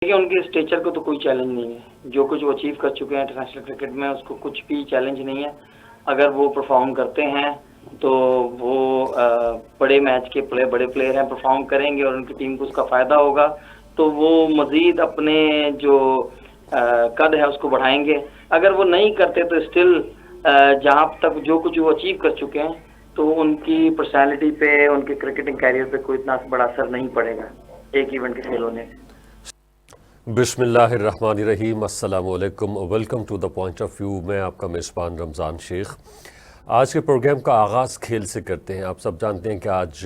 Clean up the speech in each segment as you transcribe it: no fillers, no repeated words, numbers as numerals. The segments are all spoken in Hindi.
देखिए, उनके स्टेचर को तो कोई चैलेंज नहीं है। जो कुछ वो अचीव कर चुके हैं इंटरनेशनल क्रिकेट में, उसको कुछ भी चैलेंज नहीं है। अगर वो परफॉर्म करते हैं तो वो बड़े मैच के बड़े प्लेयर हैं, परफॉर्म करेंगे और उनकी टीम को उसका फ़ायदा होगा, तो वो मज़ीद अपने जो कद है उसको बढ़ाएंगे। अगर वो नहीं करते तो स्टिल जहाँ तक जो कुछ वो अचीव कर चुके हैं, तो उनकी पर्सनैलिटी पे, उनके क्रिकेटिंग कैरियर पे कोई इतना बड़ा असर नहीं पड़ेगा एक इवेंट के फेल होने से। बिस्मिल्लाहिर्रहमानिर्रहीम, अस्सलाम वालेकुम, welcome to the point of view. मैं आपका मेज़बान रमज़ान शेख। आज के प्रोग्राम का आगाज़ खेल से करते हैं। आप सब जानते हैं कि आज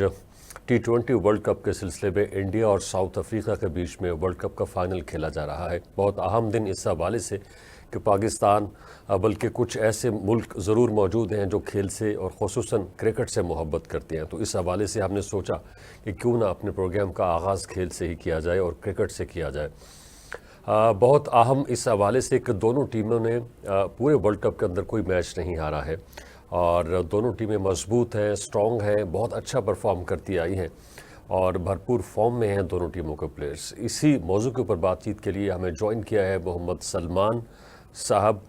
T20 वर्ल्ड कप के सिलसिले में इंडिया और साउथ अफ्रीका के बीच में वर्ल्ड कप का फ़ाइनल खेला जा रहा है। बहुत अहम दिन इस हवाले से कि पाकिस्तान बल्कि कुछ ऐसे मुल्क ज़रूर मौजूद हैं जो खेल से और ख़ुसूसन क्रिकेट से मोहब्बत करते हैं। तो इस हवाले से हमने सोचा कि क्यों ना अपने प्रोग्राम का आगाज़ खेल से ही किया जाए और क्रिकेट से किया जाए। बहुत अहम इस हवाले से कि दोनों टीमों ने पूरे वर्ल्ड कप के अंदर कोई मैच नहीं हारा है और दोनों टीमें मजबूत हैं, स्ट्रॉन्ग हैं, बहुत अच्छा परफॉर्म करती आई हैं और भरपूर फॉर्म में हैं दोनों टीमों के प्लेयर्स। इसी मौजू के ऊपर बातचीत के लिए हमें ज्वाइन किया है मोहम्मद सलमान साहब,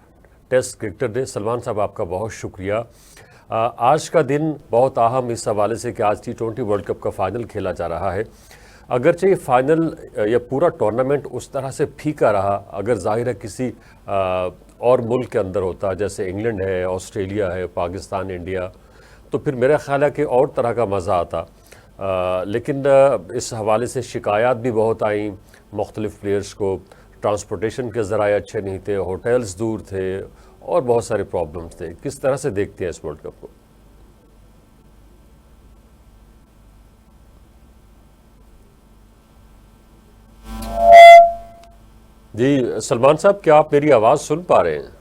टेस्ट क्रिकेटर ने। सलमान साहब, आपका बहुत शुक्रिया। आज का दिन बहुत अहम इस हवाले से कि आज T20 वर्ल्ड कप का फ़ाइनल खेला जा रहा है। अगरचे ये फाइनल या पूरा टूर्नामेंट उस तरह से फीका रहा, अगर जाहिर है किसी और मुल्क के अंदर होता, जैसे इंग्लैंड है, ऑस्ट्रेलिया है, पाकिस्तान, इंडिया, तो फिर मेरा ख्याल है कि और तरह का मज़ा आता। लेकिन इस हवाले से शिकायत भी बहुत आई मुख्तलिफ़ प्लेयर्स को। ट्रांसपोर्टेशन के ज़राए अच्छे नहीं थे, होटल्स दूर थे और बहुत सारे प्रॉब्लम्स थे। किस तरह से देखते हैं इस वर्ल्ड कप को? जी सलमान साहब, क्या आप मेरी आवाज़ सुन पा रहे हैं?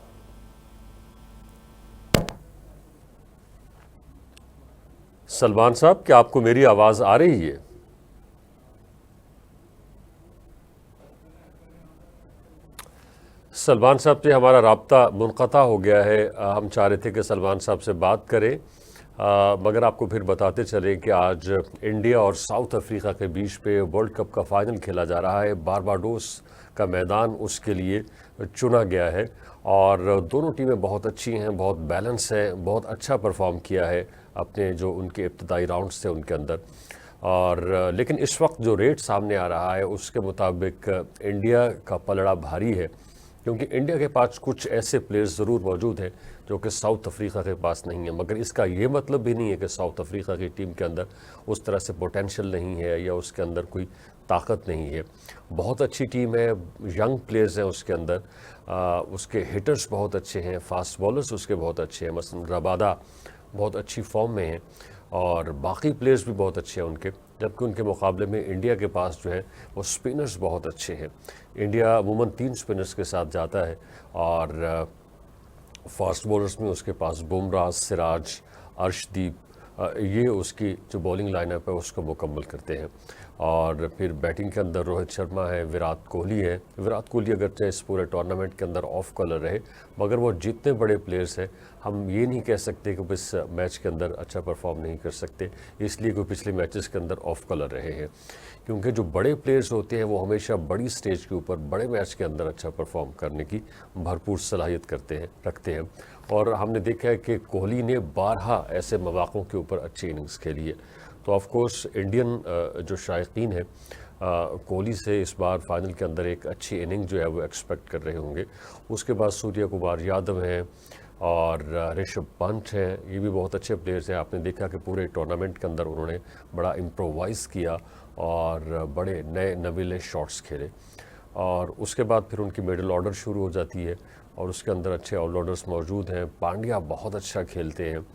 सलमान साहब, क्या आपको मेरी आवाज़ आ रही है? सलमान साहब से हमारा राब्ता मुनक़ता हो गया है। हम चाह रहे थे कि सलमान साहब से बात करें, मगर आपको फिर बताते चलें कि आज इंडिया और साउथ अफ्रीका के बीच पे वर्ल्ड कप का फ़ाइनल खेला जा रहा है। बारबाडोस का मैदान उसके लिए चुना गया है और दोनों टीमें बहुत अच्छी हैं, बहुत बैलेंस हैं, बहुत अच्छा परफॉर्म किया है अपने जो उनके इब्तदाई राउंड्स थे उनके अंदर। और लेकिन इस वक्त जो रेट सामने आ रहा है उसके मुताबिक इंडिया का पलड़ा भारी है, क्योंकि इंडिया के पास कुछ ऐसे प्लेयर्स ज़रूर मौजूद हैं जो कि साउथ अफ्रीका के पास नहीं है। मगर इसका ये मतलब भी नहीं है कि साउथ अफ्रीका की टीम के अंदर उस तरह से पोटेंशियल नहीं है या उसके अंदर कोई ताकत नहीं है। बहुत अच्छी टीम है, यंग प्लेयर्स हैं उसके अंदर, उसके हिटर्स बहुत अच्छे हैं, फास्ट बॉलर्स उसके बहुत अच्छे हैं, मसलन रबादा बहुत अच्छी फॉर्म में हैं और बाकी प्लेयर्स भी बहुत अच्छे हैं उनके। जबकि उनके मुकाबले में इंडिया के पास जो है वो स्पिनर्स बहुत अच्छे हैं। इंडिया अमूमन 3 स्पिनर्स के साथ जाता है और फास्ट बॉलर्स में उसके पास बुमराह, सिराज, अर्शदीप, ये उसकी जो बॉलिंग लाइनअप है उसको मुकम्मल करते हैं। और फिर बैटिंग के अंदर रोहित शर्मा है, विराट कोहली है। विराट कोहली अगरचे इस पूरे टूर्नामेंट के अंदर ऑफ कलर रहे, मगर वो जितने बड़े प्लेयर्स हैं हम ये नहीं कह सकते कि इस मैच के अंदर अच्छा परफॉर्म नहीं कर सकते, इसलिए कि पिछले मैचेस के अंदर ऑफ कलर रहे हैं। क्योंकि जो बड़े प्लेयर्स होते हैं वो हमेशा बड़ी स्टेज के ऊपर बड़े मैच के अंदर अच्छा परफॉर्म करने की भरपूर सलाहियत रखते हैं। और हमने देखा है कि कोहली ने 12 ऐसे मौक़ों के ऊपर अच्छी इनिंग्स खेली है। तो ऑफ कोर्स इंडियन जो शायकीन है कोहली से इस बार फाइनल के अंदर एक अच्छी इनिंग जो है वो एक्सपेक्ट कर रहे होंगे। उसके बाद सूर्य कुमार यादव हैं और ऋषभ पंत हैं, ये भी बहुत अच्छे प्लेयर्स हैं। आपने देखा कि पूरे टूर्नामेंट के अंदर उन्होंने बड़ा इम्प्रोवाइज़ किया और बड़े नए नवीले शॉट्स खेले। और उसके बाद फिर उनकी मिडिल ऑर्डर शुरू हो जाती है और उसके अंदर अच्छे ऑलराउंडर्स मौजूद हैं। पांड्या बहुत अच्छा खेलते हैं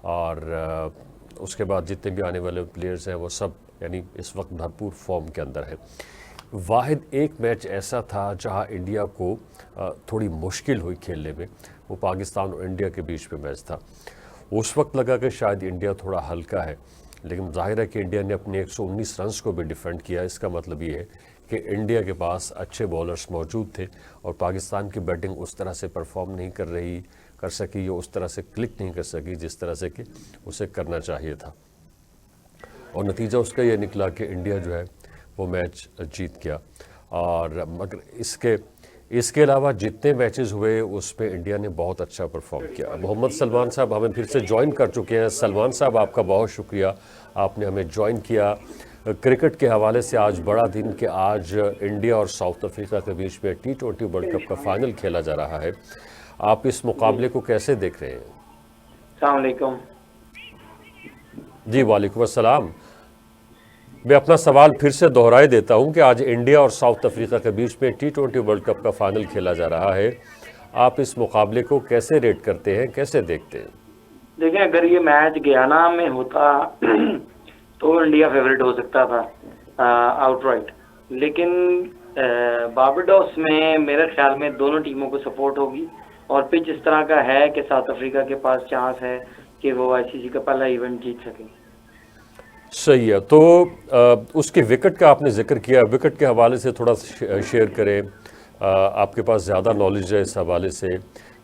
और उसके बाद जितने भी आने वाले प्लेयर्स हैं वो सब यानी इस वक्त भरपूर फॉर्म के अंदर है। वाहिद एक मैच ऐसा था जहां इंडिया को थोड़ी मुश्किल हुई खेलने में, वो पाकिस्तान और इंडिया के बीच में मैच था। उस वक्त लगा कि शायद इंडिया थोड़ा हल्का है, लेकिन जाहिर है कि इंडिया ने अपने 119 रन्स को भी डिफेंड किया। इसका मतलब ये है कि इंडिया के पास अच्छे बॉलर्स मौजूद थे और पाकिस्तान की बैटिंग उस तरह से परफॉर्म नहीं कर सकी, ये उस तरह से क्लिक नहीं कर सकी जिस तरह से कि उसे करना चाहिए था। और नतीजा उसका ये निकला कि इंडिया जो है वो मैच जीत गया। और मगर इसके अलावा जितने मैचेस हुए उसमें इंडिया ने बहुत अच्छा परफॉर्म किया। मोहम्मद सलमान साहब हमें फिर से ज्वाइन कर चुके हैं। सलमान साहब, आपका बहुत शुक्रिया, आपने हमें ज्वाइन किया। क्रिकेट के हवाले से आज बड़ा दिन कि आज इंडिया और साउथ अफ्रीका के बीच में T20 वर्ल्ड कप का फाइनल खेला जा रहा है। आप इस मुकाबले को कैसे देख रहे हैं? अस्सलाम वालेकुम। जी वालेकुम अस्सलाम। मैं अपना सवाल फिर से दोहराए देता हूं कि आज इंडिया और साउथ अफ्रीका के बीच में T20 वर्ल्ड कप का फाइनल खेला जा रहा है। आप इस मुकाबले को कैसे रेट करते हैं, कैसे देखते हैं? देखिए, अगर ये मैच गयाना में होता तो इंडिया फेवरेट हो सकता था आउटराइट, लेकिन बारबाडोस में मेरे ख्याल में दोनों टीमों को सपोर्ट होगी और पिच इस तरह का है कि साउथ अफ्रीका के पास चांस है कि वो आईसीसी का पहला इवेंट जीत सके। सही है। तो उसके विकेट का आपने जिक्र किया, विकेट के हवाले से थोड़ा शेयर करें। आपके पास ज़्यादा नॉलेज है इस हवाले से।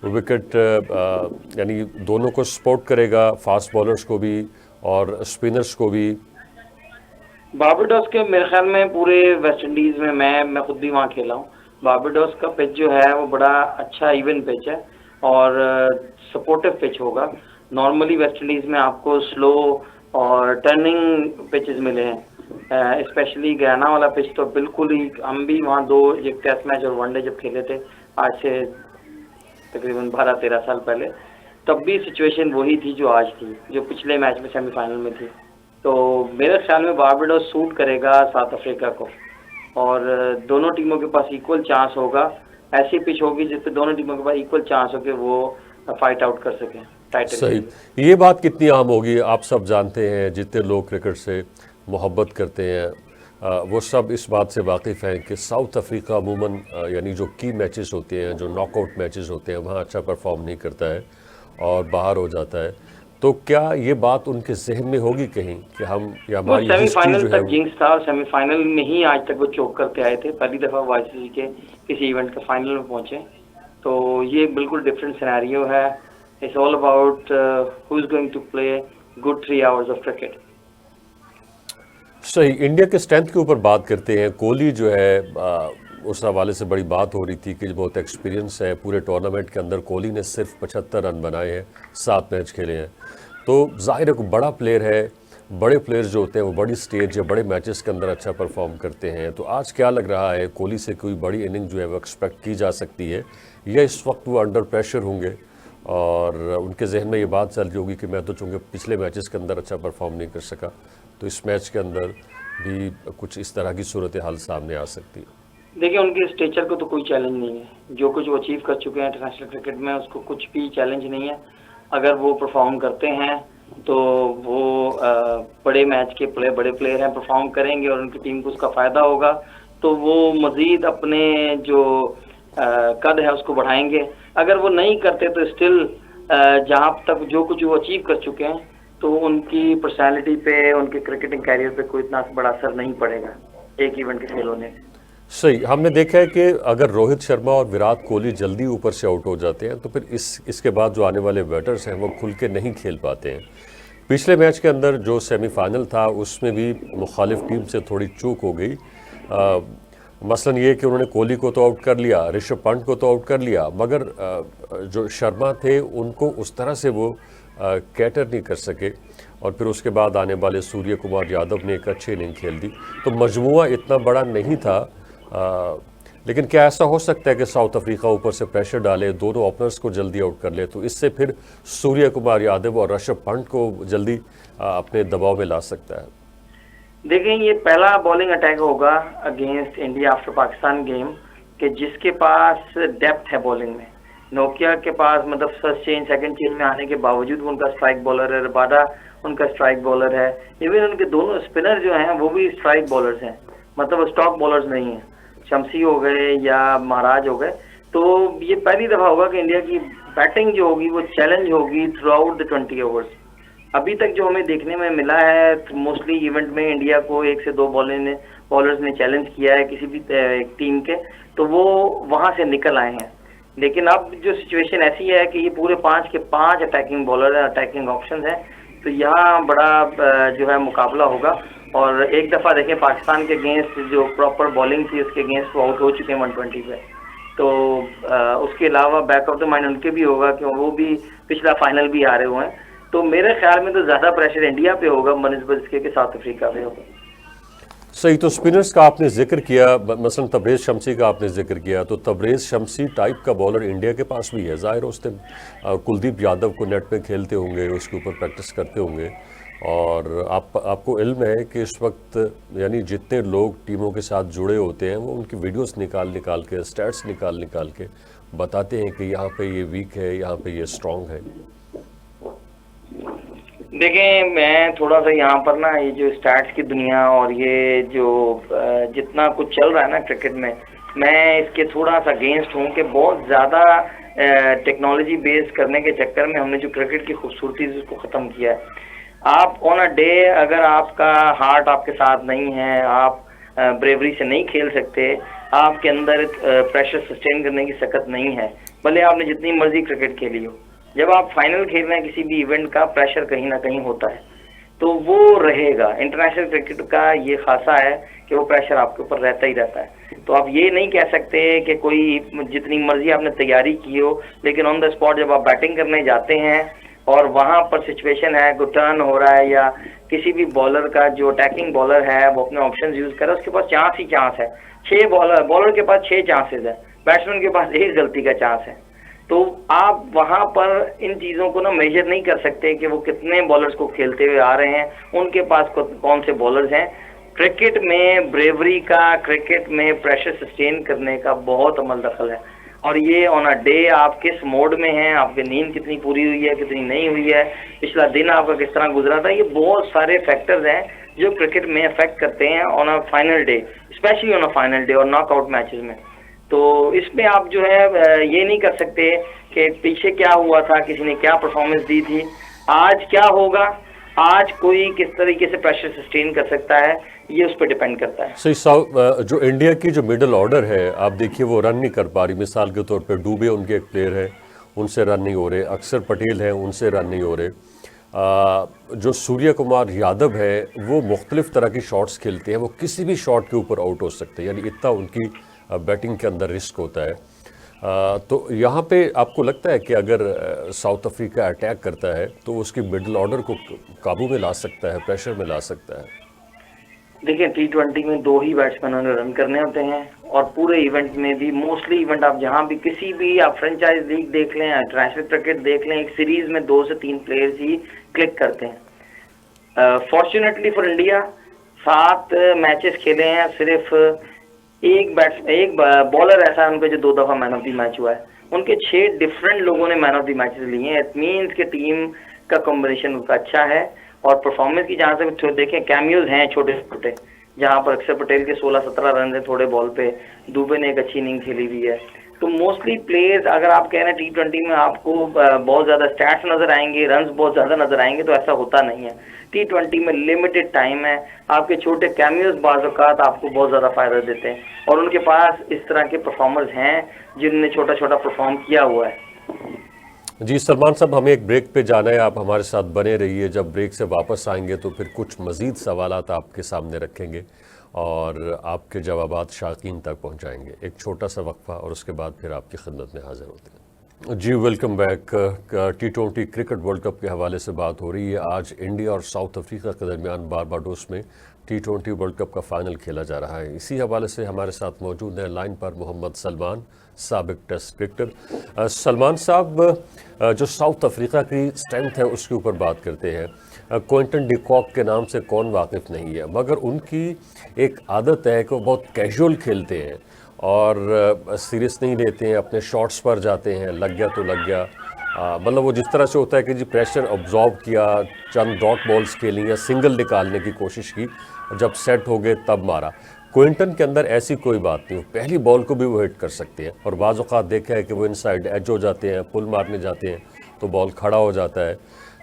विकेट यानी दोनों को सपोर्ट करेगा, फास्ट बॉलर्स को भी और स्पिनर्स को भी। बारबाडोस के मेरे ख्याल में पूरे वेस्ट इंडीज में मैं खुद भी वहाँ खेला हूँ। बारबाडोस का पिच जो है वो बड़ा अच्छा इवन पिच है और सपोर्टिव पिच होगा। नॉर्मली वेस्ट इंडीज में आपको स्लो और टर्निंग पिचेस मिले हैं, स्पेशली गयाना वाला पिच तो बिल्कुल ही, हम भी वहाँ एक टेस्ट मैच और वनडे जब खेले थे आज से तकरीबन 12-13 साल पहले, तब भी सिचुएशन वही थी जो आज थी, जो पिछले मैच में सेमीफाइनल में थी। तो मेरे ख्याल में बारबाडोस सूट करेगा साउथ अफ्रीका को और दोनों टीमों के पास इक्वल चांस होगा। ऐसी पिच होगी जिससे दोनों टीमों के पास इक्वल चांस हो कि वो फाइट आउट कर सकें टाइटल। सही। ये बात कितनी आम होगी? आप सब जानते हैं, जितने लोग क्रिकेट से मोहब्बत करते हैं वो सब इस बात से वाकिफ़ हैं कि साउथ अफ्रीका अमूमन यानी जो की मैचेस होते हैं, जो नॉकआउट मैचेस होते हैं, वहाँ अच्छा परफॉर्म नहीं करता है और बाहर हो जाता है। तो क्या ये बात उनके जहन में होगी कहीं कि हम या हमारी सेमीफाइनल तक जिंक्स था और सेमीफाइनल में ही आज तक वो चोक करके आए थे, पहली दफ़ा वो आईसीसी के किसी इवेंट के फाइनल में पहुंचे। तो ये बिल्कुल डिफरेंट सिनेरियो है। It's all about who is going to play good 3 hours of cricket. सही। इंडिया के स्ट्रेंथ के ऊपर बात करते हैं। कोहली जो है उस हवाले से बड़ी बात हो रही थी कि बहुत एक्सपीरियंस है। पूरे टूर्नामेंट के अंदर कोहली ने सिर्फ 75 रन बनाए हैं, 7 मैच खेले हैं। तो जाहिर है कोई बड़ा प्लेयर है। बड़े प्लेयर्स जो होते हैं वो बड़ी स्टेज या बड़े मैचेस के अंदर अच्छा परफॉर्म करते हैं। तो आज क्या लग रहा है, कोहली से कोई बड़ी इनिंग जो है वो एक्सपेक्ट की जा सकती है या इस वक्त वो अंडर प्रेशर होंगे और उनके जहन में ये बात चल रही होगी कि मैं तो चूँकि पिछले मैचेस के अंदर अच्छा परफॉर्म नहीं कर सका, तो इस मैच के अंदर भी कुछ इस तरह की सूरत हाल सामने आ सकती है? देखिए, उनके स्टेचर को तो कोई चैलेंज नहीं है। जो कुछ वो अचीव कर चुके हैं इंटरनेशनल क्रिकेट में, उसको कुछ भी चैलेंज नहीं है। अगर वो परफॉर्म करते हैं तो वो बड़े मैच के बड़े प्लेयर हैं, परफॉर्म करेंगे और उनकी टीम को उसका फ़ायदा होगा, तो वो मज़ीद अपने जो कद है उसको बढ़ाएंगे। अगर वो नहीं करते तो स्टिल जहाँ तक जो कुछ वो अचीव कर चुके हैं तो उनकी पर्सनालिटी पे, उनके क्रिकेटिंग कैरियर पे कोई इतना बड़ा असर नहीं पड़ेगा एक इवेंट के फेल होने से। सही। हमने देखा है कि अगर रोहित शर्मा और विराट कोहली जल्दी ऊपर से आउट हो जाते हैं तो फिर इसके बाद जो आने वाले बैटर्स हैं वो खुल के नहीं खेल पाते हैं। पिछले मैच के अंदर जो सेमीफाइनल था उसमें भी मुखालिफ टीम से थोड़ी चूक हो गई। मसलन ये कि उन्होंने कोहली को तो आउट कर लिया, ऋषभ पंत को तो आउट कर लिया, मगर जो शर्मा थे उनको उस तरह से वो कैटर नहीं कर सके और फिर उसके बाद आने वाले सूर्य कुमार यादव ने एक अच्छी इनिंग खेल दी। तो मजमुआ इतना बड़ा नहीं था, लेकिन क्या ऐसा हो सकता है कि साउथ अफ्रीका ऊपर से प्रेशर डाले, दोनों ओपनर्स को जल्दी आउट कर ले, तो इससे फिर सूर्य कुमार यादव और ऋषभ पंत को जल्दी अपने दबाव में ला सकता है? देखें, ये पहला बॉलिंग अटैक होगा against India after Pakistan game कि जिसके पास डेप्थ है बॉलिंग में। नोकिया के पास मतलब फर्स्ट चेंज सेकंड चेंज में आने के बावजूद उनका स्ट्राइक बॉलर है, रबाडा उनका स्ट्राइक बॉलर है, इवन उनके दोनों स्पिनर जो हैं वो भी स्ट्राइक बॉलर्स हैं, मतलब स्टॉक बॉलर्स नहीं हैं, शमसी हो गए या महाराज हो गए। तो ये पहली दफ़ा होगा कि इंडिया की बैटिंग जो होगी वो चैलेंज होगी थ्रू आउट द 20 ओवर्स। अभी तक जो हमें देखने में मिला है मोस्टली इवेंट में इंडिया को 1 से 2 बॉलर्स ने चैलेंज किया है किसी भी टीम के, तो वो वहां से निकल आए हैं। लेकिन अब जो सिचुएशन ऐसी है कि ये पूरे 5 के 5 अटैकिंग बॉलर हैं, अटैकिंग ऑप्शन है, तो यहाँ बड़ा जो है मुकाबला होगा और एक दफ़ा देखें पाकिस्तान के अगेंस्ट जो प्रॉपर बॉलिंग थी उसके अगेंस्ट वो आउट हो चुके हैं 120 पे। तो उसके अलावा बैक ऑफ द माइंड उनके भी होगा कि वो भी पिछला फाइनल भी हारे हुए हैं। तो मेरे ख्याल में तो ज़्यादा प्रेशर इंडिया पे होगा बनस्बत इसके कि साउथ अफ्रीका पे होगा। सही। तो स्पिनर्स का आपने जिक्र किया, मसलन तबरेज़ शमसी का आपने जिक्र किया, तो तबरेज़ शमसी टाइप का बॉलर इंडिया के पास भी है। ज़ाहिर उस दिन कुलदीप यादव को नेट पे खेलते होंगे, उसके ऊपर प्रैक्टिस करते होंगे। और आपको इल्म है कि इस वक्त यानी जितने लोग टीमों के साथ जुड़े होते हैं वो उनकी वीडियोस निकाल के, स्टैट्स निकाल के बताते हैं कि यहाँ पे ये वीक है, यहाँ पे ये स्ट्रांग है। देखें, मैं थोड़ा सा यहाँ पर ना ये जो स्टैट्स की दुनिया और ये जो जितना कुछ चल रहा है ना क्रिकेट में, मैं इसके थोड़ा सा अगेंस्ट हूँ कि बहुत ज़्यादा टेक्नोलॉजी बेस करने के चक्कर में हमने जो क्रिकेट की खूबसूरती है उसको ख़त्म किया है। आप ऑन अ डे अगर आपका हार्ट आपके साथ नहीं है, आप ब्रेवरी से नहीं खेल सकते, आपके अंदर प्रेशर सस्टेन करने की सकत नहीं है, भले आपने जितनी मर्जी क्रिकेट खेली हो, जब आप फाइनल खेल रहे हैं किसी भी इवेंट का प्रेशर कहीं ना कहीं होता है, तो वो रहेगा। इंटरनेशनल क्रिकेट का ये खासा है कि वो प्रेशर आपके ऊपर रहता ही रहता है। तो आप ये नहीं कह सकते कि कोई जितनी मर्जी आपने तैयारी की हो, लेकिन ऑन द स्पॉट जब आप बैटिंग करने जाते हैं और वहां पर सिचुएशन है, कोई टर्न हो रहा है या किसी भी बॉलर का जो अटैकिंग बॉलर है वो अपने ऑप्शंस यूज करे, उसके पास चांस ही चांस है। 6 बॉलर के पास 6 चांसेस है, बैट्समैन के पास 1 गलती का चांस है। तो आप वहां पर इन चीजों को ना मेजर नहीं कर सकते कि वो कितने बॉलर्स को खेलते हुए आ रहे हैं, उनके पास कौन से बॉलर्स हैं। क्रिकेट में ब्रेवरी का, क्रिकेट में प्रेशर सस्टेन करने का बहुत अमल दखल है। और ये ऑन अ डे आप किस मोड में हैं, आपकी नींद कितनी पूरी हुई है, कितनी नहीं हुई है, पिछला दिन आपका किस तरह गुजरा था, ये बहुत सारे फैक्टर्स हैं जो क्रिकेट में अफेक्ट करते हैं on a final day, specially on a final day और नॉकआउट मैचेस में। तो इसमें आप जो है ये नहीं कर सकते कि पीछे क्या हुआ था, किसी ने क्या परफॉर्मेंस दी थी, आज क्या होगा, आज कोई किस तरीके से प्रेशर सस्टेन कर सकता है, ये उस पर डिपेंड करता है। सही। जो इंडिया की जो मिडिल ऑर्डर है, आप देखिए वो रन नहीं कर पा रही। मिसाल के तौर पे डूबे उनके एक प्लेयर है, उनसे रन नहीं हो रहे। अक्षर पटेल हैं, उनसे रन नहीं हो रहे। जो सूर्य कुमार यादव है वो मुख्तलिफ तरह की शॉट्स खेलते हैं, वो किसी भी शॉट के ऊपर आउट हो सकते हैं, यानी इतना उनकी बैटिंग के अंदर रिस्क होता है। तो यहाँ पे आपको लगता है कि अगर साउथ अफ्रीका अटैक करता है तो उसकी मिडिल ऑर्डर को काबू में ला सकता है, प्रेशर में ला सकता है? देखिए, T20 में 2 ही बैट्समैनों ने रन करने होते हैं और पूरे इवेंट में भी, मोस्टली इवेंट आप जहां भी किसी भी आप फ्रेंचाइज लीग देख लें, इंटरनेशनल क्रिकेट देख लें, एक सीरीज में 2 से 3 प्लेयर्स ही क्लिक करते हैं। फॉर्चुनेटली फॉर इंडिया 7 मैचेस खेले हैं, सिर्फ एक बॉलर ऐसा है उनका जो 2 दफा मैन ऑफ द मैच हुआ है। उनके 6 डिफरेंट लोगों ने मैन ऑफ द मैचेस लिए हैं। इट मीन्स कि टीम का कॉम्बिनेशन उनका अच्छा है। और परफॉर्मेंस की जहाँ से देखें, कैमियोज हैं छोटे छोटे, जहाँ पर अक्षर पटेल के 16-17 रन है थोड़े बॉल पे, दुबे ने एक अच्छी इनिंग खेली हुई है। तो मोस्टली प्लेयर्स, अगर आप कह रहे हैं T20 में आपको बहुत ज़्यादा स्टैट्स नज़र आएंगे, रन्स बहुत ज़्यादा नज़र आएंगे, तो ऐसा होता नहीं है। T20 में लिमिटेड टाइम है, आपके छोटे कैमियोज बाज़ औक़ात आपको बहुत ज़्यादा फ़ायदा देते हैं और उनके पास इस तरह के परफॉर्मर्स हैं जिन्होंने छोटा छोटा परफॉर्म किया हुआ है। जी सलमान साहब, हमें एक ब्रेक पे जाना है, आप हमारे साथ बने रहिए। जब ब्रेक से वापस आएंगे तो फिर कुछ मज़ीद सवालात आपके सामने रखेंगे और आपके जवाबात शाकीन तक पहुंचाएंगे। एक छोटा सा वक्फा और उसके बाद फिर आपकी खिदमत में हाजिर होते हैं। जी welcome back. T20 cricket world cup के हवाले से बात हो रही है। आज इंडिया और साउथ अफ्रीका के दरमियान बारबाडोस में T20 वर्ल्ड कप का फाइनल खेला जा रहा है। इसी हवाले से हमारे साथ मौजूद हैं लाइन पर मोहम्मद सलमान, साबिक टेस्ट क्रिकेटर। सलमान साहब, जो साउथ अफ्रीका की स्ट्रेंथ है उसके ऊपर बात करते हैं। क्विंटन डी कॉक के नाम से कौन वाकिफ़ नहीं है, मगर उनकी एक आदत है कि वो बहुत कैजुअल खेलते हैं और सीरियस नहीं लेते हैं, अपने शॉट्स पर जाते हैं, लग गया तो लग गया। मतलब वो जिस तरह से होता है कि जी प्रेशर ऑब्जॉर्व किया, चंद डॉट बॉल्स खेली या सिंगल निकालने की कोशिश की, जब सेट हो गए तब मारा। क्विंटन के अंदर ऐसी कोई बात नहीं, पहली बॉल को भी वो हिट कर सकते हैं और बाज़ औक़ात देखा है कि वो इनसाइड एज हो जाते हैं, पुल मारने जाते हैं तो बॉल खड़ा हो जाता है।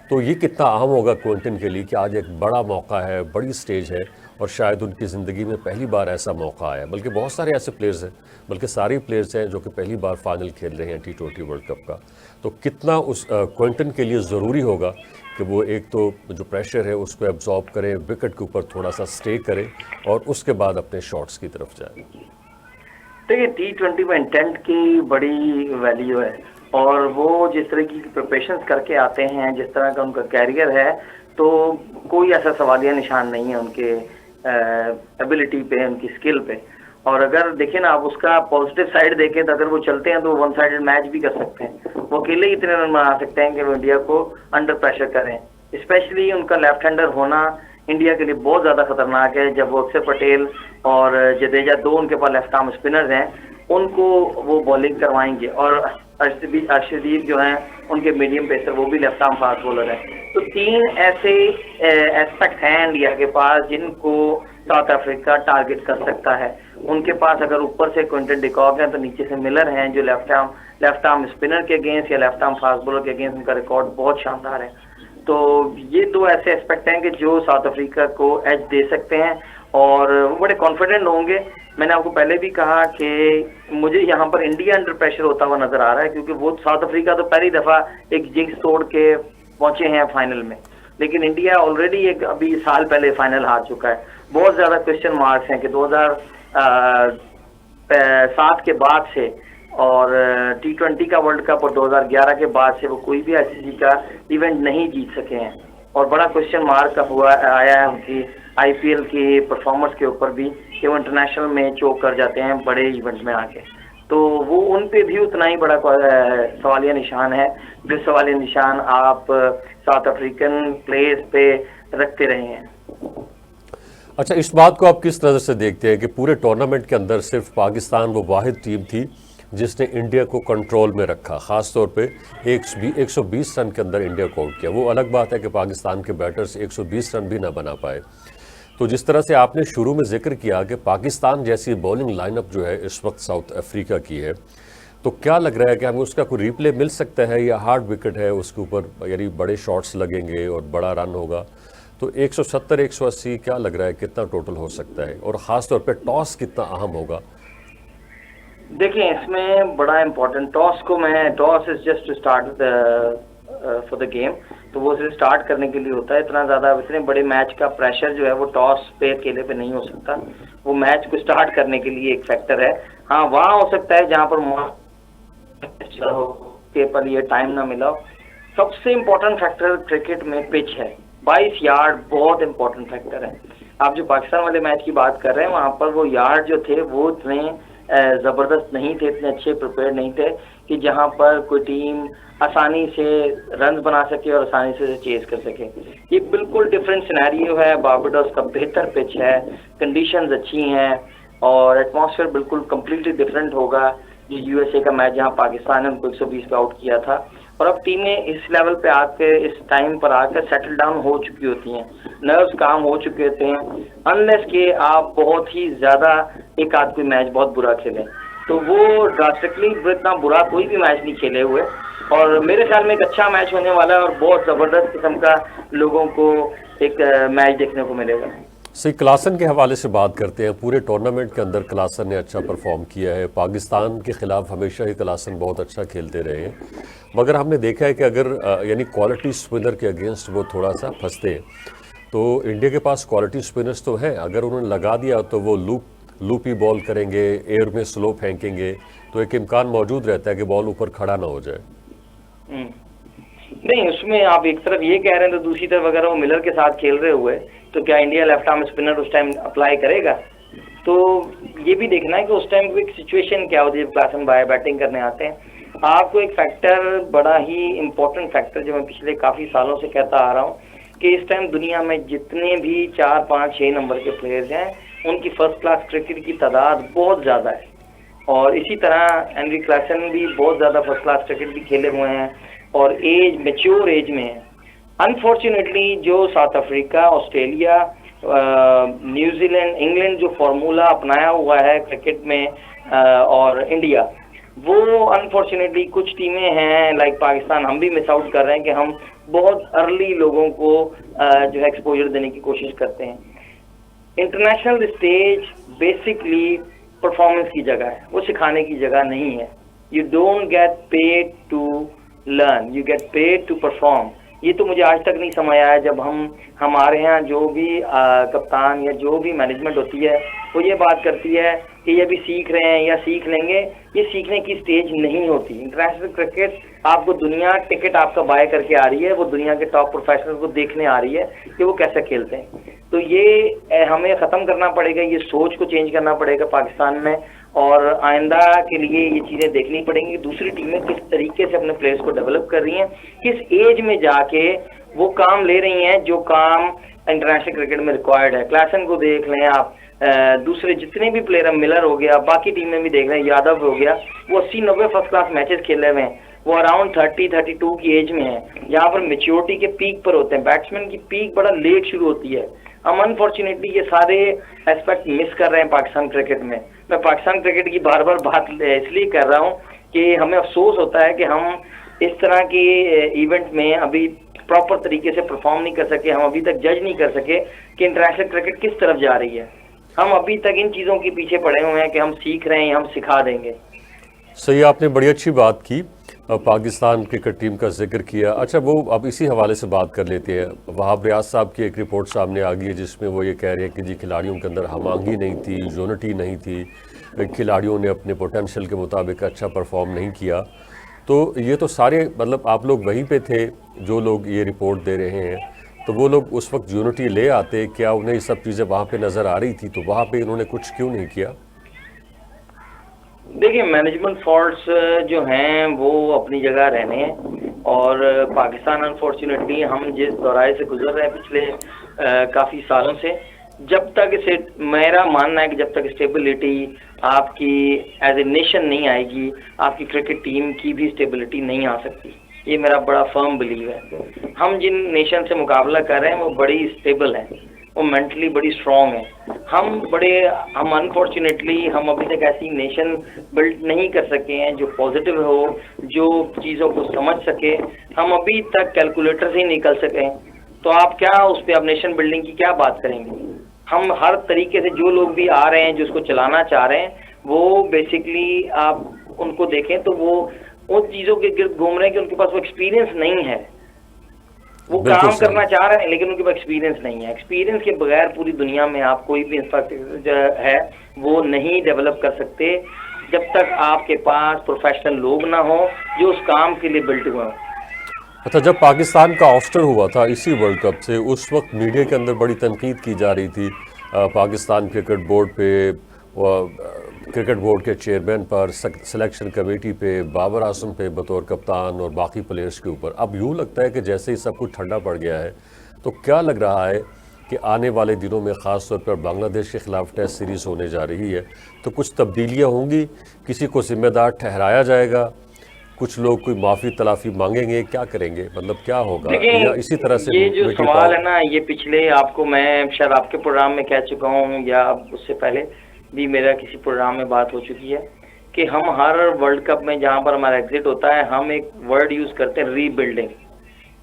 तो ये कितना अहम होगा क्विंटन के लिए कि आज एक बड़ा मौका है, बड़ी स्टेज है और शायद उनकी ज़िंदगी में पहली बार ऐसा मौका आया। बल्कि बहुत सारे ऐसे प्लेयर्स हैं, बल्कि सारे प्लेयर्स हैं जो कि पहली बार फाइनल खेल रहे हैं T20 वर्ल्ड कप का। तो कितना उस क्विंटन के लिए ज़रूरी होगा कि वो एक तो जो प्रेशर है उसको एब्जॉर्ब करें, विकेट के ऊपर थोड़ा सा स्टे करें और उसके बाद अपने शॉट्स की तरफ जाएं? देखिए, T20 में इंटेंट की बड़ी वैल्यू है और वो जिस तरह की प्रिपरेशंस करके आते हैं, जिस तरह का उनका कैरियर है, तो कोई ऐसा सवालिया निशान नहीं है उनके एबिलिटी पे, उनकी स्किल पे। और अगर देखें ना आप उसका पॉजिटिव साइड देखें तो अगर वो चलते हैं तो वन साइडेड मैच भी कर सकते हैं। वो अकेले ही इतने रन बना सकते हैं कि वो इंडिया को अंडर प्रेशर करें। स्पेशली उनका लेफ्ट हैंडर होना इंडिया के लिए बहुत ज़्यादा खतरनाक है। जब वो अक्षर पटेल और जडेजा, दो उनके पास लेफ्ट आर्म स्पिनर्स हैं, उनको वो बॉलिंग करवाएंगे। और अर्शदीप जो हैं उनके मीडियम पेसर, वो भी लेफ्ट आर्म फास्ट बॉलर है। तो तीन ऐसे एस्पेक्ट हैं इंडिया के पास जिनको साउथ अफ्रीका टारगेट कर सकता है। उनके पास अगर ऊपर से क्विंटन डिकॉक है तो नीचे से मिलर हैं जो लेफ्ट आर्म स्पिनर के अगेंस्ट या लेफ्ट आर्म फास्ट बॉलर के अगेंस्ट उनका रिकॉर्ड बहुत शानदार है। तो ये दो ऐसे एस्पेक्ट हैं कि जो साउथ अफ्रीका को एज दे सकते हैं और वो बड़े कॉन्फिडेंट होंगे। मैंने आपको पहले भी कहा कि मुझे यहाँ पर इंडिया अंडर प्रेशर होता हुआ नजर आ रहा है, क्योंकि वो साउथ अफ्रीका तो पहली दफा एक जिंक्स तोड़ के पहुंचे हैं फाइनल में, लेकिन इंडिया ऑलरेडी एक अभी साल पहले फाइनल हार चुका है। बहुत ज्यादा क्वेश्चन मार्क्स हैं कि 2007 के बाद से और T20 का वर्ल्ड कप और 2011 के बाद से वो कोई भी ICC का इवेंट नहीं जीत सके हैं। और बड़ा क्वेश्चन मार्क आया है उनकी IPL के परफॉर्मेंस के ऊपर भी कि वो इंटरनेशनल में चोक कर जाते हैं बड़े इवेंट में आके। तो वो उन पे भी उतना ही बड़ा सवालिया निशान है जो सवालिया निशान आप साउथ अफ्रीकन प्लेयर्स पे रखते रहे हैं। अच्छा, इस बात को आप किस नज़र से देखते हैं कि पूरे टूर्नामेंट के अंदर सिर्फ पाकिस्तान वो वाहिद टीम थी जिसने इंडिया को कंट्रोल में रखा, ख़ास तौर पे 120 रन के अंदर इंडिया को आउट किया। वो अलग बात है कि पाकिस्तान के बैटर्स 120 रन भी ना बना पाए। तो जिस तरह से आपने शुरू में जिक्र किया कि पाकिस्तान जैसी बॉलिंग लाइनअप जो है इस वक्त साउथ अफ्रीका की है, तो क्या लग रहा है कि हमें उसका कोई रिप्ले मिल सकता है या हार्ड विकेट है उसके ऊपर, यानी बड़े शॉट्स लगेंगे और बड़ा रन होगा? तो 170 180 क्या लग रहा है कितना टोटल हो सकता है, और ख़ास तौर पे टॉस कितना अहम होगा? देखिए, इसमें बड़ा important toss is just to start for the game. तो वो सिर्फ स्टार्ट करने के लिए होता है। इतने बड़े मैच का प्रेशर जो है वो टॉस पे अकेले पे नहीं हो सकता। वो मैच को स्टार्ट करने के लिए एक फैक्टर है। हाँ, वहाँ हो सकता है जहाँ पर ये टाइम ना मिला हो। सबसे इम्पोर्टेंट फैक्टर क्रिकेट में पिच है। 22 यार्ड बहुत इम्पोर्टेंट फैक्टर है। आप जो पाकिस्तान वाले मैच की बात कर रहे हैं, वहाँ पर वो यार्ड जो थे वो इतने ज़बरदस्त नहीं थे, इतने अच्छे प्रिपेयर नहीं थे कि जहाँ पर कोई टीम आसानी से रन बना सके और आसानी से चेज कर सके। ये बिल्कुल डिफरेंट सिनेरियो है। बारबाडोस का बेहतर पिच है, कंडीशंस अच्छी हैं और एटमॉस्फेयर बिल्कुल कम्प्लीटली डिफरेंट होगा। जो USA का मैच जहाँ पाकिस्तान ने उनको 120 पे आउट किया था, और अब टीमें इस लेवल पे आके इस टाइम पर आकर सेटल डाउन हो चुकी होती हैं, नर्व्स काम हो चुके होते हैं, अनलेस के आप बहुत ही ज़्यादा एक आध कोई मैच बहुत बुरा खेलें। तो वो ड्रास्टिकली इतना बुरा कोई भी मैच नहीं खेले हुए, और मेरे ख्याल में एक अच्छा मैच होने वाला है और बहुत ज़बरदस्त किस्म का लोगों को एक मैच देखने को मिलेगा। सही, क्लासन के हवाले से बात करते हैं। पूरे टूर्नामेंट के अंदर क्लासन ने अच्छा परफॉर्म किया है। पाकिस्तान के ख़िलाफ़ हमेशा ही क्लासन बहुत अच्छा खेलते रहे हैं, मगर हमने देखा है कि अगर यानी क्वालिटी स्पिनर के अगेंस्ट वो थोड़ा सा फंसते हैं। तो इंडिया के पास क्वालिटी स्पिनर्स तो हैं, अगर उन्होंने लगा दिया तो वो लूपी बॉल करेंगे, एयर में स्लो फेंकेंगे, तो एक इम्कान मौजूद रहता है कि बॉल ऊपर खड़ा ना हो जाए। नहीं, उसमें आप एक तरफ ये कह रहे हैं तो दूसरी तरफ अगर वो मिलर के साथ खेल रहे हुए तो क्या इंडिया लेफ्ट आर्म स्पिनर उस टाइम अप्लाई करेगा? तो ये भी देखना है कि उस टाइम की सिचुएशन क्या होती है जब क्लासन बाय बैटिंग करने आते हैं। आपको एक फैक्टर, बड़ा ही इम्पोर्टेंट फैक्टर, जो मैं पिछले काफ़ी सालों से कहता आ रहा हूँ कि इस टाइम दुनिया में जितने भी 4, 5, 6 नंबर के प्लेयर्स हैं उनकी फर्स्ट क्लास क्रिकेट की तादाद बहुत ज़्यादा है। और इसी तरह एंड्री क्लासन भी बहुत ज़्यादा फर्स्ट क्लास क्रिकेट भी खेले हुए हैं और मैच्योर एज में है। अनफॉर्चुनेटली जो south Africa, Australia, New Zealand, England जो फार्मूला अपनाया हुआ है क्रिकेट में और इंडिया, वो अनफॉर्चुनेटली कुछ टीमें हैं लाइक पाकिस्तान, हम भी मिस आउट कर रहे हैं कि हम बहुत अर्ली लोगों को जो है एक्सपोजर देने की कोशिश करते हैं। इंटरनेशनल स्टेज बेसिकली परफॉर्मेंस की जगह है, वो सिखाने की जगह नहीं है। You don't get paid to learn, you get paid to perform. ये तो मुझे आज तक नहीं समझ आया। जब हमारे यहाँ जो भी कप्तान या जो भी मैनेजमेंट होती है वो ये बात करती है कि ये भी सीख रहे हैं या सीख लेंगे, ये सीखने की स्टेज नहीं होती। इंटरनेशनल क्रिकेट आपको दुनिया टिकट आपका बाय करके आ रही है, वो दुनिया के टॉप प्रोफेशनल को देखने आ रही है कि वो कैसे खेलते हैं। तो ये हमें ख़त्म करना पड़ेगा, ये सोच को चेंज करना पड़ेगा पाकिस्तान में, और आइंदा के लिए ये चीज़ें देखनी पड़ेंगी। दूसरी टीमें किस तरीके से अपने प्लेयर्स को डेवलप कर रही हैं, किस एज में जाके वो काम ले रही हैं जो काम इंटरनेशनल क्रिकेट में रिक्वायर्ड है। क्लासन को देख लें आप, दूसरे जितने भी प्लेयर, मिलर हो गया, बाकी टीमें भी देख रहे हैं, यादव हो गया, वो 80-90 फर्स्ट क्लास मैचेस खेले हुए हैं, वो अराउंड 30-32 की एज में है, जहाँ पर मेच्योरिटी के पीक पर होते हैं। बैट्समैन की पीक बड़ा लेट शुरू होती है। हम अनफॉर्चुनेटली ये सारे एस्पेक्ट मिस कर रहे हैं पाकिस्तान क्रिकेट में। मैं पाकिस्तान क्रिकेट की बार बार बात इसलिए कर रहा हूँ कि हमें अफसोस होता है कि हम इस तरह के इवेंट में अभी प्रॉपर तरीके से परफॉर्म नहीं कर सके, हम अभी तक जज नहीं कर सके कि इंटरनेशनल क्रिकेट किस तरफ जा रही है। हम अभी तक इन चीज़ों के पीछे पड़े हुए हैं कि हम सीख रहे हैं, हम सिखा देंगे। सही, आपने बड़ी अच्छी बात की, पाकिस्तान क्रिकेट टीम का जिक्र किया। अच्छा, वो अब इसी हवाले से बात कर लेते हैं। वहाब रियाज साहब की एक रिपोर्ट सामने आ गई है जिसमें वो ये कह रहे हैं कि जी खिलाड़ियों के अंदर हमआहंगी नहीं थी, यूनिटी नहीं थी, खिलाड़ियों ने अपने पोटेंशियल के मुताबिक अच्छा परफॉर्म नहीं किया। तो ये तो सारे, मतलब आप लोग वहीं पे थे जो लोग ये रिपोर्ट दे रहे हैं, तो वो लोग उस वक्त यूनिटी ले आते, क्या उन्हें ये सब चीज़ें वहाँ पे नज़र आ रही थी? तो वहाँ पे इन्होंने कुछ क्यों नहीं किया? देखिए, मैनेजमेंट फॉल्ट्स जो हैं वो अपनी जगह रहने हैं, और पाकिस्तान अनफॉर्चुनेटली हम जिस दौराए से गुजर रहे हैं पिछले काफ़ी सालों से, जब तक इसे, मेरा मानना है कि जब तक स्टेबिलिटी आपकी एज ए नेशन नहीं आएगी, आपकी क्रिकेट टीम की भी स्टेबिलिटी नहीं आ सकती। ये मेरा बड़ा फर्म बिलीव है। हम जिन नेशन से मुकाबला कर रहे हैं वो बड़ी स्टेबल है, वो मेंटली बड़ी स्ट्रॉन्ग है। हम अनफॉर्चुनेटली हम अभी तक ऐसी नेशन बिल्ड नहीं कर सके हैं जो पॉजिटिव हो, जो चीज़ों को समझ सके। हम अभी तक कैलकुलेटर से ही निकल सके, तो आप क्या उस पर आप नेशन बिल्डिंग की क्या बात करेंगे? हम हर तरीके से, जो लोग भी आ रहे हैं जो उसको चलाना चाह रहे हैं, वो बेसिकली आप उनको देखें तो वो उन चीज़ों के गिर्द घूम रहे हैं कि उनके पास वो एक्सपीरियंस नहीं है। वो काम करना चाह रहे हैं लेकिन उनके पास एक्सपीरियंस नहीं है। एक्सपीरियंस के बगैर पूरी दुनिया में आप कोई भी इंफ्रास्ट्रक्चर है वो नहीं डेवलप कर सकते जब तक आपके पास प्रोफेशनल लोग ना हो जो उस काम के लिए बिल्ट हुए हों। अच्छा, जब पाकिस्तान का ऑस्टर हुआ था इसी वर्ल्ड कप से, उस वक्त मीडिया के अंदर बड़ी तनकीद की जा रही थी पाकिस्तान क्रिकेट बोर्ड पे, क्रिकेट बोर्ड के चेयरमैन पर, सिलेक्शन कमेटी पे, बाबर आजम पे बतौर कप्तान और बाकी प्लेयर्स के ऊपर। अब यूँ लगता है कि जैसे ही सब कुछ ठंडा पड़ गया है, तो क्या लग रहा है कि आने वाले दिनों में ख़ास तौर पर बांग्लादेश के ख़िलाफ़ टेस्ट सीरीज़ होने जा रही है, तो कुछ तब्दीलियाँ होंगी, किसी को जिम्मेदार ठहराया जाएगा, कुछ लोग कोई माफ़ी तलाफ़ी मांगेंगे, क्या करेंगे, मतलब क्या होगा? या इसी तरह से ये जो सवाल है ना, ये पिछले आपको मैं शायद आपके प्रोग्राम में कह चुका हूँ या उससे पहले भी मेरा किसी प्रोग्राम में बात हो चुकी है कि हम हर वर्ल्ड कप में जहाँ पर हमारा एग्जिट होता है हम एक वर्ड यूज़ करते हैं, रीबिल्डिंग।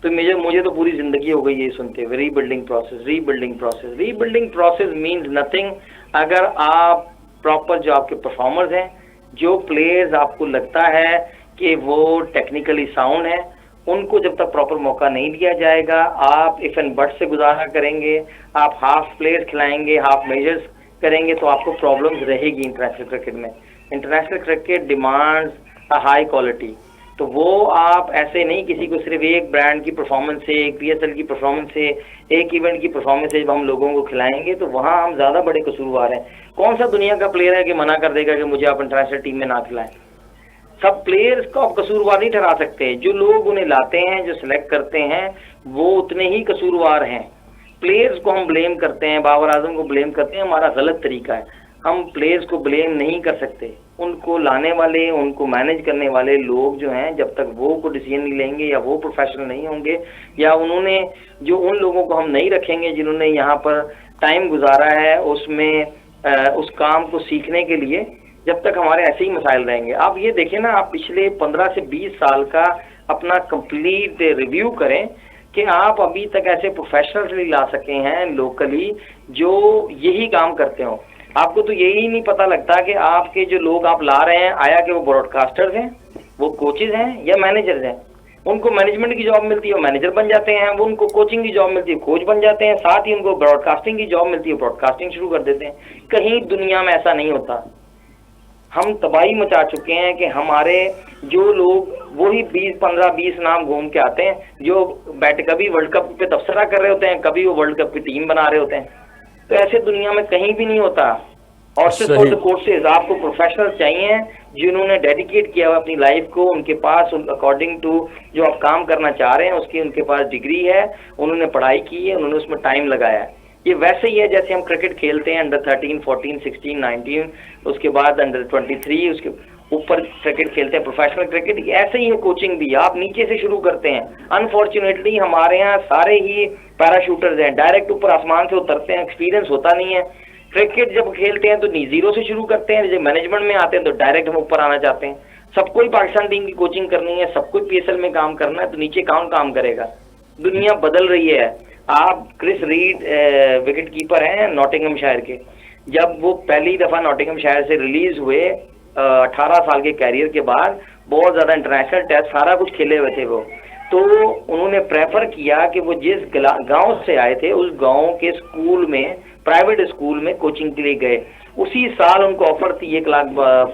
तो मुझे तो पूरी ज़िंदगी हो गई ये सुनते हुए, rebuilding process, rebuilding process. Rebuilding process means nothing अगर आप प्रॉपर जो आपके परफॉर्मर्स हैं, जो प्लेयर्स आपको लगता है कि वो टेक्निकली साउंड है, उनको जब तक प्रॉपर मौका नहीं दिया जाएगा, आप इफ एंड बट से गुजारा करेंगे, आप हाफ प्लेयर्स खिलाएंगे, हाफ मेजर्स करेंगे, तो आपको प्रॉब्लम्स रहेगी इंटरनेशनल क्रिकेट में। International cricket demands a high quality, तो वो आप ऐसे नहीं किसी को सिर्फ एक ब्रांड की परफॉर्मेंस से, एक PSL की परफॉर्मेंस से, एक इवेंट की परफॉर्मेंस से जब हम लोगों को खिलाएंगे तो वहाँ हम ज़्यादा बड़े कसूरवार हैं। कौन सा दुनिया का प्लेयर है कि मना कर देगा कि मुझे आप इंटरनेशनल टीम में ना खिलाएं? सब प्लेयर्स को आप कसूरवार नहीं ठहरा सकते। जो लोग उन्हें लाते हैं, जो सिलेक्ट करते हैं, वो उतने ही कसूरवार हैं। प्लेयर्स को हम ब्लेम करते हैं, बाबर आजम को ब्लेम करते हैं, हमारा गलत तरीका है। हम प्लेयर्स को ब्लेम नहीं कर सकते। उनको लाने वाले, उनको मैनेज करने वाले लोग जो हैं, जब तक वो को डिसीजन नहीं लेंगे या वो प्रोफेशनल नहीं होंगे, या उन्होंने जो उन लोगों को हम नहीं रखेंगे जिन्होंने यहाँ पर टाइम गुजारा है उसमें उस काम को सीखने के लिए, जब तक हमारे ऐसे ही मसाइल रहेंगे। आप ये देखें ना, आप पिछले 15 से 20 साल का अपना कंप्लीट रिव्यू करें कि आप अभी तक ऐसे प्रोफेशनल्स नहीं ला सके हैं लोकली जो यही काम करते हो। आपको तो यही नहीं पता लगता कि आपके जो लोग आप ला रहे हैं, आया कि वो ब्रॉडकास्टर्स हैं, वो कोचेज हैं या मैनेजर्स हैं। उनको मैनेजमेंट की जॉब मिलती है, वो मैनेजर बन जाते हैं। वो उनको कोचिंग की जॉब मिलती है, कोच बन जाते हैं। साथ ही उनको ब्रॉडकास्टिंग की जॉब मिलती है, ब्रॉडकास्टिंग शुरू कर देते हैं। कहीं दुनिया में ऐसा नहीं होता। हम तबाही मचा चुके हैं कि हमारे जो लोग वही 20 नाम घूम के आते हैं, जो बैठ कभी वर्ल्ड कप पे तबसरा कर रहे होते हैं, कभी वो वर्ल्ड कप की टीम बना रहे होते हैं। तो ऐसे दुनिया में कहीं भी नहीं होता। और सिर्फ फॉर द कोर्सेज आपको प्रोफेशनल चाहिए जिन्होंने डेडिकेट किया हुआ अपनी लाइफ को, उनके पास अकॉर्डिंग टू जो आप काम करना चाह रहे हैं उसकी उनके पास डिग्री है, उन्होंने पढ़ाई की है, उन्होंने उसमें टाइम लगाया है। ये वैसे ही है जैसे हम क्रिकेट खेलते हैं अंडर 13, 14, 16, 19, उसके बाद अंडर 23, उसके ऊपर क्रिकेट खेलते हैं प्रोफेशनल क्रिकेट। ऐसे ही है कोचिंग भी, आप नीचे से शुरू करते हैं। अनफॉर्चुनेटली हमारे यहाँ सारे ही पैराशूटर्स हैं, डायरेक्ट ऊपर आसमान से उतरते हैं, एक्सपीरियंस होता नहीं है। क्रिकेट जब खेलते हैं तो जीरो से शुरू करते हैं, जब मैनेजमेंट में आते हैं तो डायरेक्ट हम ऊपर आना चाहते हैं। सबको ही पाकिस्तान टीम की कोचिंग करनी है, सबको पीएसएल में काम करना है, तो नीचे कौन काम करेगा? दुनिया बदल रही है। आप क्रिस रीड विकेट कीपर हैं नॉटिंघमशायर के, जब वो पहली दफा नॉटिंघमशायर से रिलीज हुए 18 साल के कैरियर के बाद, बहुत ज्यादा इंटरनेशनल टेस्ट सारा कुछ खेले हुए थे वो, तो उन्होंने प्रेफर किया कि वो जिस गांव से आए थे उस गांव के स्कूल में, प्राइवेट स्कूल में कोचिंग के लिए गए। उसी साल उनको ऑफर थी 1 लाख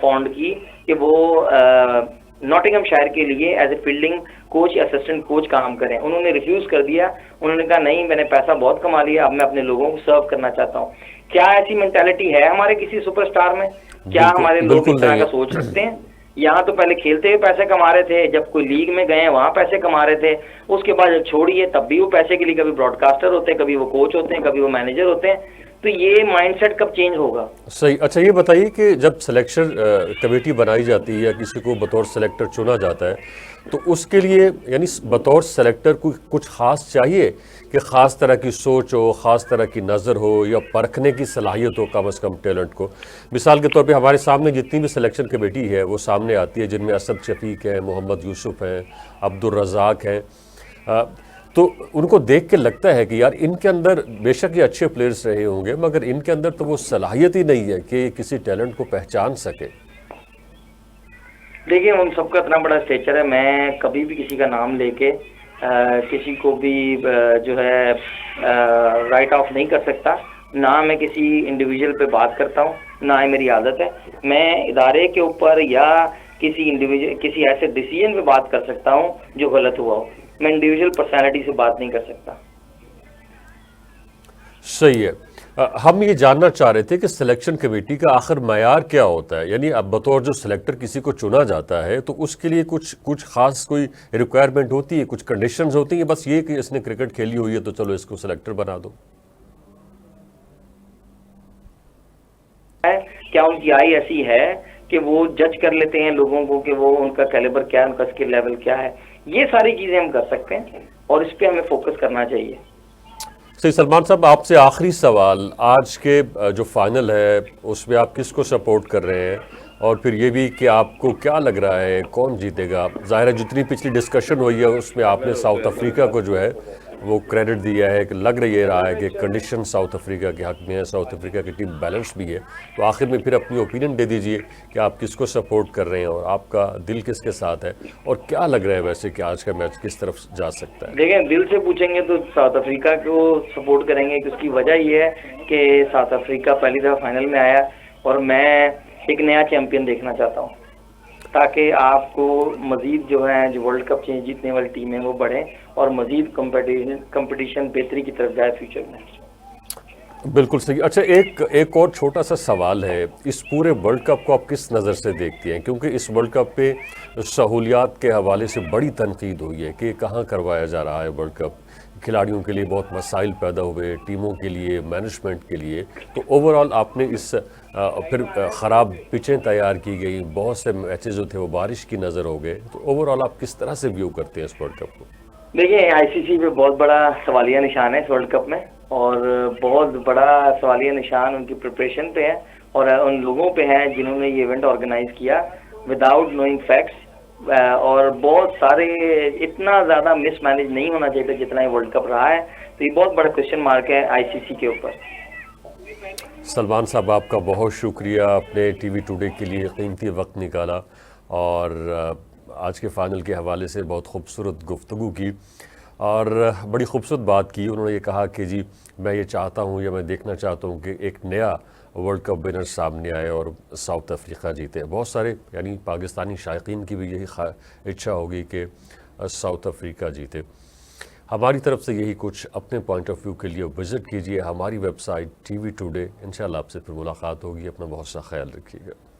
पाउंड की कि वो नॉटिंघमशायर के लिए as a fielding coach, assistant coach काम करें। उन्होंने रिफ्यूज कर दिया। उन्होंने कहा नहीं, मैंने पैसा बहुत कमा लिया, अब मैं अपने लोगों को सर्व करना चाहता हूँ। क्या ऐसी मेंटालिटी है हमारे किसी सुपरस्टार में? क्या हमारे लोग इस तरह का सोच सकते हैं? यहाँ तो पहले खेलते हुए पैसे कमा रहे थे, जब कोई लीग में गए वहां पैसे कमा रहे थे, उसके बाद जब छोड़िए तब भी वो पैसे के लिए कभी ब्रॉडकास्टर होते हैं, कभी वो कोच होते हैं, कभी वो मैनेजर होते हैं। तो ये माइंडसेट कब चेंज होगा? सही। अच्छा, ये बताइए कि जब सिलेक्शन कमेटी बनाई जाती है या किसी को बतौर सेलेक्टर चुना जाता है, तो उसके लिए यानी बतौर सेलेक्टर कुछ खास चाहिए कि ख़ास तरह की सोच हो, ख़ास तरह की नज़र हो, या परखने की सलाहियत हो कम अज़ कम टैलेंट को? मिसाल के तौर पे हमारे सामने जितनी भी सिलेक्शन कमेटी है वो सामने आती है, जिनमें असद शफीक है, मोहम्मद यूसुफ हैं, अब्दुल रज़ाक हैं, तो उनको देख के लगता है कि यार इनके अंदर बेशक ये अच्छे प्लेयर्स रहे होंगे, मगर इनके अंदर तो वो सलाहियत ही नहीं है कि किसी टैलेंट को पहचान सके। देखिए, उन सबका इतना बड़ा स्टेचर है, मैं कभी भी किसी का नाम लेके किसी को भी जो है राइट ऑफ नहीं कर सकता। ना मैं किसी इंडिविजुअल पे बात करता हूँ, ना ही मेरी आदत है। मैं इदारे के ऊपर या किसी इंडिविजुअल, किसी ऐसे डिसीजन पे बात कर सकता हूँ जो गलत हुआ हो। मैं इंडिविजुअल पर्सनालिटी से बात नहीं कर सकता। सही है। हम ये जानना चाह रहे थे कि सिलेक्शन कमेटी का आखिर मयार क्या होता है? यानी अब बतौर जो सिलेक्टर किसी को चुना जाता है तो उसके लिए कुछ खास कोई रिक्वायरमेंट होती है, कुछ कंडीशंस होती हैं, बस ये कि इसने क्रिकेट खेली हुई है तो चलो इसको सिलेक्टर बना दो? क्या उनकी आई ऐसी है कि वो जज कर लेते हैं लोगों को कि वो उनका कैलिबर क्या है, उनका स्किल लेवल क्या है? ये सारी चीजें हम कर सकते हैं और इस पे हमें फोकस करना चाहिए। सही। सलमान साहब, आपसे आखिरी सवाल, आज के जो फाइनल है उसमें आप किसको सपोर्ट कर रहे हैं, और फिर ये भी कि आपको क्या लग रहा है कौन जीतेगा? ज़ाहिर है जितनी पिछली डिस्कशन हुई है उसमें आपने साउथ अफ्रीका को जो है वो क्रेडिट दिया है कि लग रहा है कि कंडीशन साउथ अफ्रीका के हक में है, साउथ अफ्रीका की टीम बैलेंस भी है। तो आखिर में फिर अपनी ओपिनियन दे दीजिए कि आप किसको सपोर्ट कर रहे हैं और आपका दिल किसके साथ है, और क्या लग रहा है वैसे कि आज का मैच किस तरफ जा सकता है? देखिए, दिल से पूछेंगे तो साउथ अफ्रीका को सपोर्ट करेंगे, कि उसकी वजह ये है कि साउथ अफ्रीका पहली दफ़ा फाइनल में आया और मैं एक नया चैंपियन देखना चाहता हूँ, ताकि आपको मजीद जो है जो वर्ल्ड कप जीतने वाली टीमें वो बढ़े और मजीद कंपटीशन बेहतरी की तरफ जाए फ्यूचर में। बिल्कुल सही। अच्छा, एक और छोटा सा सवाल है, इस पूरे वर्ल्ड कप को आप किस नज़र से देखती हैं? क्योंकि इस वर्ल्ड कप पे सहूलियात के हवाले से बड़ी तनकीद हुई है कि कहाँ करवाया जा रहा है वर्ल्ड कप, खिलाड़ियों के लिए बहुत मसाइल पैदा हुए, टीमों के लिए, मैनेजमेंट के लिए। तो ओवरऑल आपने इस फिर ख़राब पिचें तैयार की गई, बहुत से मैचेस जो थे वो बारिश की नज़र हो गए, तो ओवरऑल आप किस तरह से व्यू करते हैं इस वर्ल्ड कप को? देखिए, आईसीसी पे बहुत बड़ा सवालिया निशान है इस वर्ल्ड कप में, और बहुत बड़ा सवालिया निशान उनकी प्रिपरेशन पे है और उन लोगों पे है जिन्होंने ये इवेंट ऑर्गेनाइज किया विदाउट नोइंग फैक्ट्स। और बहुत सारे, इतना ज़्यादा मिसमैनेज नहीं होना चाहिए था जितना ये वर्ल्ड कप रहा है। तो ये बहुत बड़ा क्वेश्चन मार्क है आईसीसी के ऊपर। सलमान साहब, आपका बहुत शुक्रिया, अपने टीवी टुडे के लिए कीमती वक्त निकाला, और आज के फ़ाइनल के हवाले से बहुत खूबसूरत गुफ्तगू की और बड़ी खूबसूरत बात की। उन्होंने ये कहा कि जी मैं ये चाहता हूँ या मैं देखना चाहता हूँ कि एक नया वर्ल्ड कप विनर सामने आए और साउथ अफ्रीका जीते। बहुत सारे यानी पाकिस्तानी शायकीन की भी यही इच्छा होगी कि साउथ अफ्रीका जीते। हमारी तरफ से यही कुछ, अपने पॉइंट ऑफ व्यू के लिए विज़िट कीजिए हमारी वेबसाइट TV Today। इंशाल्लाह आपसे फिर मुलाकात होगी। अपना बहुत सा ख्याल रखिएगा।